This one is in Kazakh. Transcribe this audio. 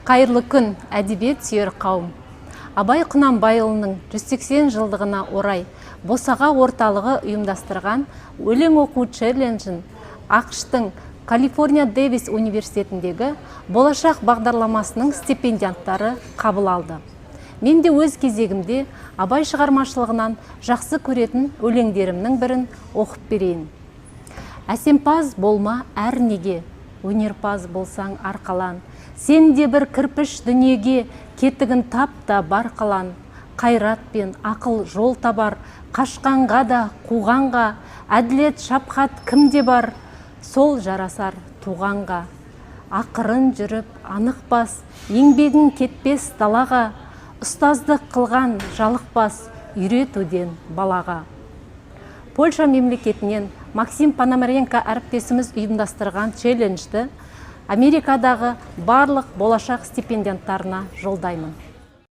Қайырлы күн, әдебиет сүйер қауым. Абай Құнанбайұлының 180 жылдығына орай Босаға орталығы ұйымдастырған өлең оқу челленджін ақш-тың Калифорния Дэвис университетіндегі болашақ бағдарламасының стипендианттары қабыл алды. Мен де өз кезегімде Абай шығармашылығынан жақсы көретін өлеңдерімнің бірін оқып берейін. Әсемпаз болма әр неге, өнерпаз болсаң арқалан. Сен де бір кірпіш дүниеге кетігін тап та бар қалан. Қайрат пен ақыл жол табар, қашқанға да қуғанға, әділет шапқат кімде бар, сол жарасар туғанға. Ақырын жүріп анық бас, еңбегің кетпес далаға, ұстаздық қылған жалықпас, үйретуден балаға. Польша мемлекетінен Максим Пономаренко әріптесіміз ұйымдастырған челленджді Америкадағы барлық болашақ стипендианттарына жолдаймын.